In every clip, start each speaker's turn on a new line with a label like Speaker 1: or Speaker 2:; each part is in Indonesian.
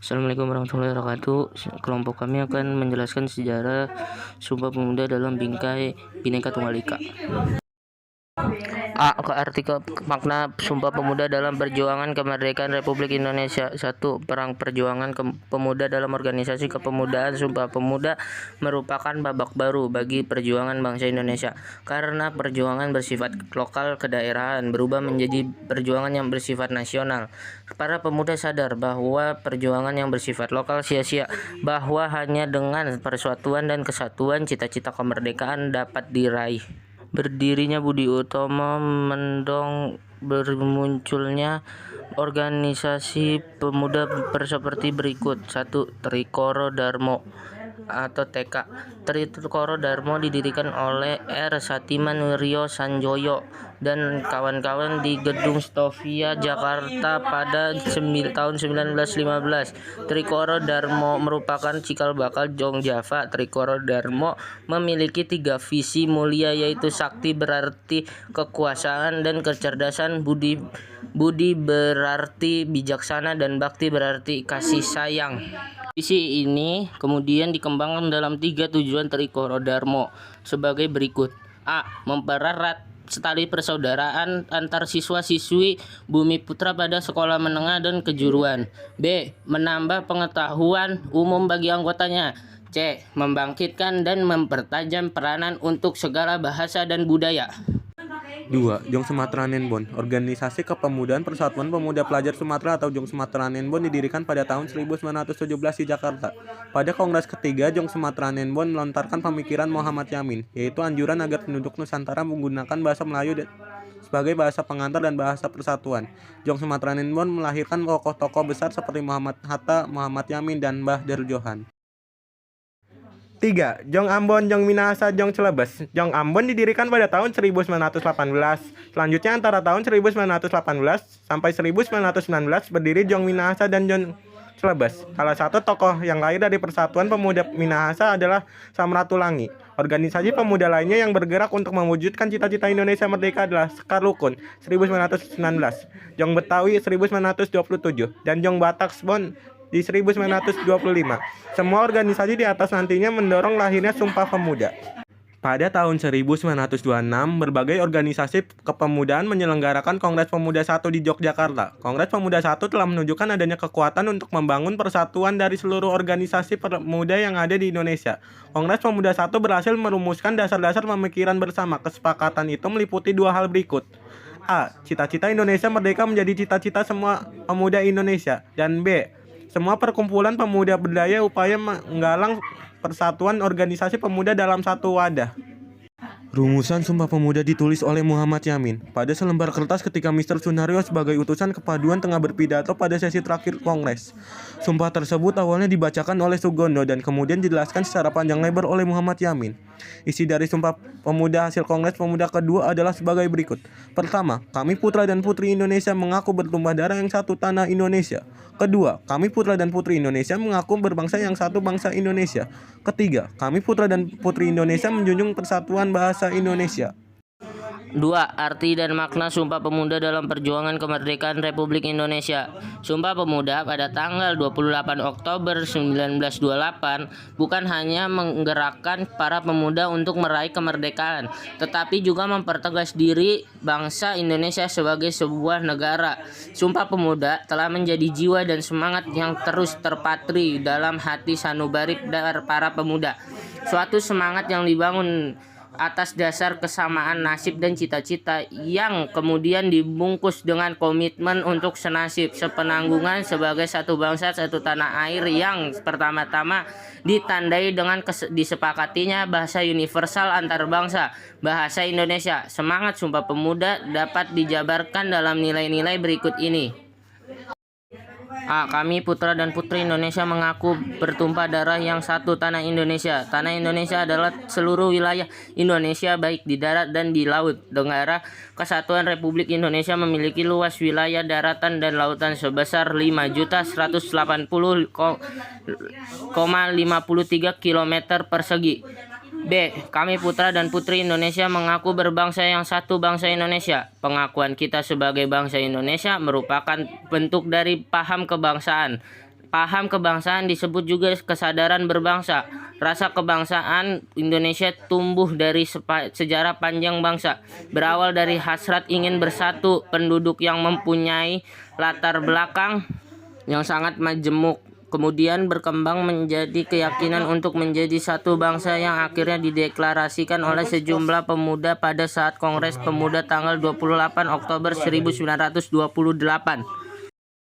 Speaker 1: Assalamualaikum warahmatullahi wabarakatuh. Kelompok kami akan menjelaskan sejarah Sumpah Pemuda dalam bingkai Bhinneka Tunggal Ika. Arti makna Sumpah Pemuda dalam perjuangan kemerdekaan Republik Indonesia. 1. Perang perjuangan pemuda dalam organisasi kepemudaan. Sumpah Pemuda merupakan babak baru bagi perjuangan bangsa Indonesia karena perjuangan bersifat lokal kedaerahan berubah menjadi perjuangan yang bersifat nasional. Para pemuda sadar bahwa perjuangan yang bersifat lokal sia-sia, bahwa hanya dengan persatuan dan kesatuan cita-cita kemerdekaan dapat diraih. Berdirinya Budi Utomo mendong bermunculnya organisasi pemuda seperti berikut. 1. Trikoro Darmo atau TK. Trikoro Darmo didirikan oleh R. Satiman Rio Sanjoyo dan kawan-kawan di Gedung Stovia, Jakarta pada tahun 1915. Trikoro Darmo merupakan cikal bakal Jong Java. Trikoro Darmo memiliki 3 visi mulia, yaitu sakti berarti kekuasaan dan kecerdasan, budi berarti bijaksana, dan bakti berarti kasih sayang. Visi ini kemudian dikembangkan dalam 3 tujuan Trikoro Darmo sebagai berikut. A. Mempererat tali persaudaraan antar siswa-siswi Bumi Putra pada sekolah menengah dan kejuruan. B. Menambah pengetahuan umum bagi anggotanya. C. Membangkitkan dan mempertajam peranan untuk segala bahasa dan budaya.
Speaker 2: 2. Jong Sumatera Nenbon. Organisasi Kepemudaan Persatuan Pemuda Pelajar Sumatera atau Jong Sumatera Nenbon didirikan pada tahun 1917 di Jakarta. Pada Kongres ketiga, Jong Sumatera Nenbon melontarkan pemikiran Muhammad Yamin, yaitu anjuran agar penduduk Nusantara menggunakan bahasa Melayu sebagai bahasa pengantar dan bahasa persatuan. Jong Sumatera Nenbon melahirkan tokoh-tokoh besar seperti Muhammad Hatta, Muhammad Yamin, dan Mbah Darjohan. 3. Jong Ambon, Jong Minahasa, Jong Celebes. Jong Ambon didirikan pada tahun 1918. Selanjutnya antara tahun 1918 sampai 1919 berdiri Jong Minahasa dan Jong Celebes. Salah satu tokoh yang lahir dari Persatuan Pemuda Minahasa adalah Samratulangi. Organisasi pemuda lainnya yang bergerak untuk mewujudkan cita-cita Indonesia merdeka adalah Sekar Rukun 1919, Jong Betawi 1927, dan Jong Bataksbon di 1925. Semua organisasi di atas nantinya mendorong lahirnya Sumpah Pemuda. Pada tahun 1926, berbagai organisasi kepemudaan menyelenggarakan Kongres Pemuda I di Yogyakarta. Kongres Pemuda I telah menunjukkan adanya kekuatan untuk membangun persatuan dari seluruh organisasi pemuda yang ada di Indonesia. Kongres Pemuda I berhasil merumuskan dasar-dasar pemikiran bersama. Kesepakatan itu meliputi 2 hal berikut. A. Cita-cita Indonesia merdeka menjadi cita-cita semua pemuda Indonesia. Dan B. Semua perkumpulan pemuda berdaya upaya menggalang persatuan organisasi pemuda dalam satu wadah. Rumusan Sumpah Pemuda ditulis oleh Muhammad Yamin pada selembar kertas ketika Mr. Sunario sebagai utusan kepaduan tengah berpidato pada sesi terakhir Kongres. Sumpah tersebut awalnya dibacakan oleh Sugondo dan kemudian dijelaskan secara panjang lebar oleh Muhammad Yamin. Isi dari Sumpah Pemuda hasil Kongres Pemuda kedua adalah sebagai berikut. Pertama, kami putra dan putri Indonesia mengaku bertumpah darah yang satu tanah Indonesia. Kedua, kami putra dan putri Indonesia mengaku berbangsa yang satu bangsa Indonesia. Ketiga, kami putra dan putri Indonesia menjunjung persatuan bahasa Indonesia.
Speaker 1: 2. Arti dan makna Sumpah Pemuda dalam perjuangan kemerdekaan Republik Indonesia. Sumpah Pemuda pada tanggal 28 Oktober 1928 bukan hanya menggerakkan para pemuda untuk meraih kemerdekaan, tetapi juga mempertegas diri bangsa Indonesia sebagai sebuah negara. Sumpah Pemuda telah menjadi jiwa dan semangat yang terus terpatri dalam hati sanubari para pemuda. Suatu semangat yang dibangun atas dasar kesamaan nasib dan cita-cita yang kemudian dibungkus dengan komitmen untuk senasib, sepenanggungan sebagai satu bangsa, satu tanah air yang pertama-tama ditandai dengan disepakatinya bahasa universal antar bangsa, bahasa Indonesia. Semangat Sumpah Pemuda dapat dijabarkan dalam nilai-nilai berikut ini. A. Kami putra dan putri Indonesia mengaku bertumpah darah yang satu tanah Indonesia. Tanah Indonesia adalah seluruh wilayah Indonesia baik di darat dan di laut. Negara Kesatuan Republik Indonesia memiliki luas wilayah daratan dan lautan sebesar 5.180,53 km persegi. B. Kami putra dan putri Indonesia mengaku berbangsa yang satu, bangsa Indonesia. Pengakuan kita sebagai bangsa Indonesia merupakan bentuk dari paham kebangsaan. Paham kebangsaan disebut juga kesadaran berbangsa. Rasa kebangsaan Indonesia tumbuh dari sejarah panjang bangsa. Berawal dari hasrat ingin bersatu, penduduk yang mempunyai latar belakang yang sangat majemuk. Kemudian berkembang menjadi keyakinan untuk menjadi satu bangsa yang akhirnya dideklarasikan oleh sejumlah pemuda pada saat Kongres Pemuda tanggal 28 Oktober 1928.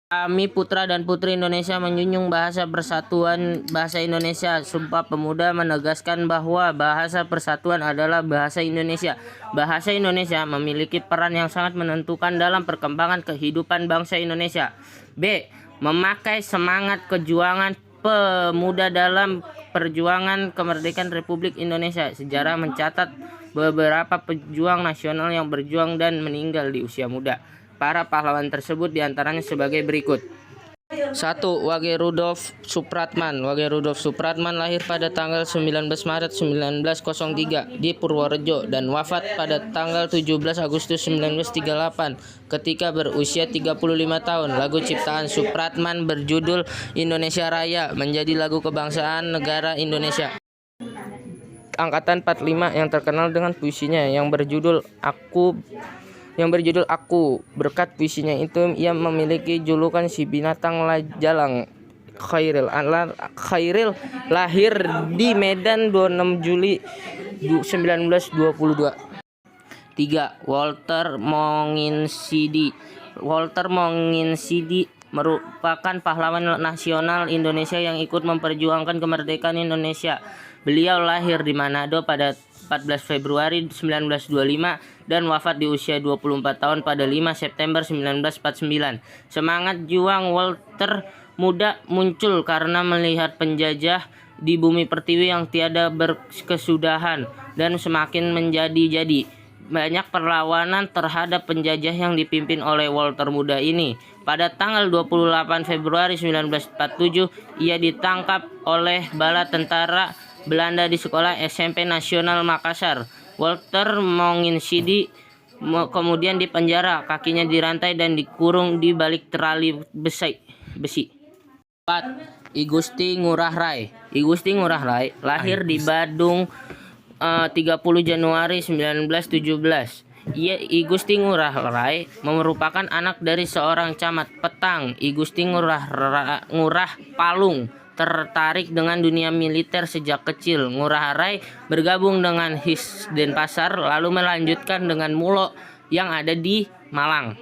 Speaker 1: Kami putra dan putri Indonesia menjunjung bahasa persatuan bahasa Indonesia. Sumpah Pemuda menegaskan bahwa bahasa persatuan adalah bahasa Indonesia. Bahasa Indonesia memiliki peran yang sangat menentukan dalam perkembangan kehidupan bangsa Indonesia. B. Memakai semangat kejuangan pemuda dalam perjuangan kemerdekaan Republik Indonesia. Sejarah mencatat beberapa pejuang nasional yang berjuang dan meninggal di usia muda. Para pahlawan tersebut diantaranya sebagai berikut. 1. Wage Rudolf Supratman. Wage Rudolf Supratman lahir pada tanggal 19 Maret 1903 di Purworejo dan wafat pada tanggal 17 Agustus 1938 ketika berusia 35 tahun. Lagu ciptaan Supratman berjudul Indonesia Raya menjadi lagu kebangsaan negara Indonesia. Angkatan 45 yang terkenal dengan puisinya yang berjudul Aku. Berkat puisinya itu ia memiliki julukan si binatang lajalang. Khairil lahir di Medan 26 Juli 1922. 3. Walter Monginsidi. Walter Monginsidi merupakan pahlawan nasional Indonesia yang ikut memperjuangkan kemerdekaan Indonesia. Beliau lahir di Manado pada 14 Februari 1925 dan wafat di usia 24 tahun pada 5 September 1949. Semangat juang Walter muda muncul karena melihat penjajah di bumi pertiwi yang tiada berkesudahan dan semakin menjadi-jadi. Banyak perlawanan terhadap penjajah yang dipimpin oleh Walter muda ini. Pada tanggal 28 Februari 1947, ia ditangkap oleh bala tentara Belanda di sekolah SMP Nasional Makassar. Walter Monginsidi kemudian dipenjara, kakinya dirantai dan dikurung di balik terali besi. 4. I Gusti Ngurah Rai. I Gusti Ngurah Rai lahir di Badung 30 Januari 1917. I Gusti Ngurah Rai merupakan anak dari seorang camat Petang. I Gusti Ngurah Palung tertarik dengan dunia militer sejak kecil. Ngurah Rai bergabung dengan His Denpasar lalu melanjutkan dengan Mulo yang ada di Malang.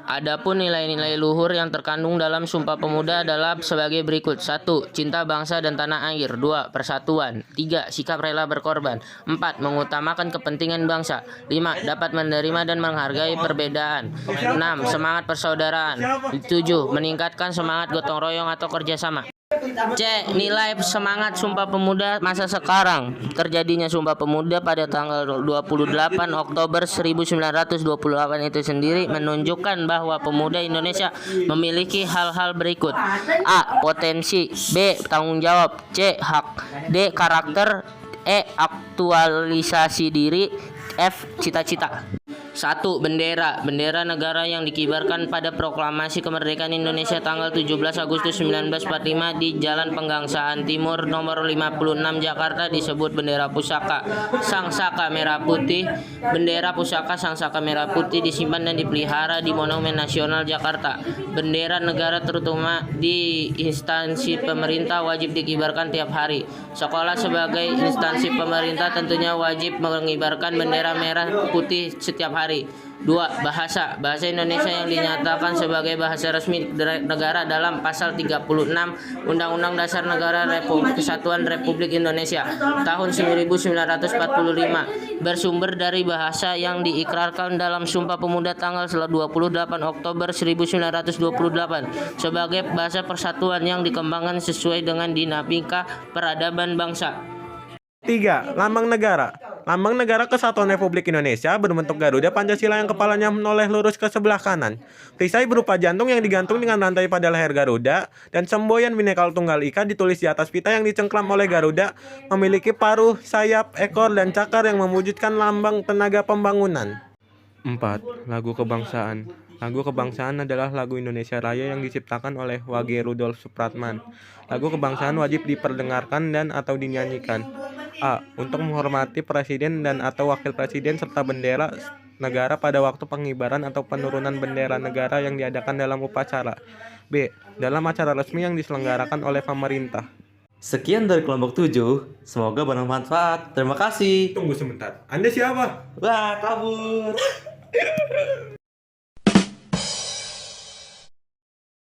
Speaker 1: Adapun nilai-nilai luhur yang terkandung dalam Sumpah Pemuda adalah sebagai berikut. 1. Cinta bangsa dan tanah air. 2. Persatuan. 3. Sikap rela berkorban. 4. Mengutamakan kepentingan bangsa. 5. Dapat menerima dan menghargai perbedaan. 6. Semangat persaudaraan. 7. Meningkatkan semangat gotong royong atau kerjasama. C. Nilai semangat Sumpah Pemuda masa sekarang. Terjadinya Sumpah Pemuda pada tanggal 28 Oktober 1928 itu sendiri menunjukkan bahwa pemuda Indonesia memiliki hal-hal berikut. A. Potensi. B. Tanggung jawab. C. Hak. D. Karakter. E. Aktualisasi diri. F. Cita-cita. 1. Bendera. Bendera negara yang dikibarkan pada proklamasi kemerdekaan Indonesia tanggal 17 Agustus 1945 di Jalan Penggangsaan Timur nomor 56 Jakarta disebut bendera pusaka Sangsaka Merah Putih. Bendera pusaka Sangsaka Merah Putih disimpan dan dipelihara di Monumen Nasional Jakarta. Bendera negara terutama di instansi pemerintah wajib dikibarkan tiap hari. Sekolah sebagai instansi pemerintah tentunya wajib mengibarkan bendera merah putih setiap hari. 2. Bahasa. Bahasa Indonesia yang dinyatakan sebagai bahasa resmi negara dalam pasal 36 Undang-Undang Dasar Negara Kesatuan Republik Indonesia tahun 1945 bersumber dari bahasa yang diikrarkan dalam Sumpah Pemuda tanggal 28 Oktober 1928 sebagai bahasa persatuan yang dikembangkan sesuai dengan dinamika peradaban bangsa.
Speaker 2: 3. Lambang negara. Lambang Negara Kesatuan Republik Indonesia berbentuk Garuda Pancasila yang kepalanya menoleh lurus ke sebelah kanan. Perisai berupa jantung yang digantung dengan rantai pada leher Garuda dan semboyan Bhinneka Tunggal Ika ditulis di atas pita yang dicengkram oleh Garuda memiliki paruh, sayap, ekor, dan cakar yang mewujudkan lambang tenaga pembangunan. 4. Lagu Kebangsaan. Lagu Kebangsaan adalah lagu Indonesia Raya yang diciptakan oleh W.G. Rudolf Supratman. Lagu Kebangsaan wajib diperdengarkan dan atau dinyanyikan. A. Untuk menghormati Presiden dan atau Wakil Presiden serta bendera negara pada waktu pengibaran atau penurunan bendera negara yang diadakan dalam upacara. B. Dalam acara resmi yang diselenggarakan oleh pemerintah.
Speaker 3: Sekian dari kelompok 7, semoga bermanfaat. Terima kasih.
Speaker 2: Tunggu sebentar, Anda siapa?
Speaker 3: Wah, kabur.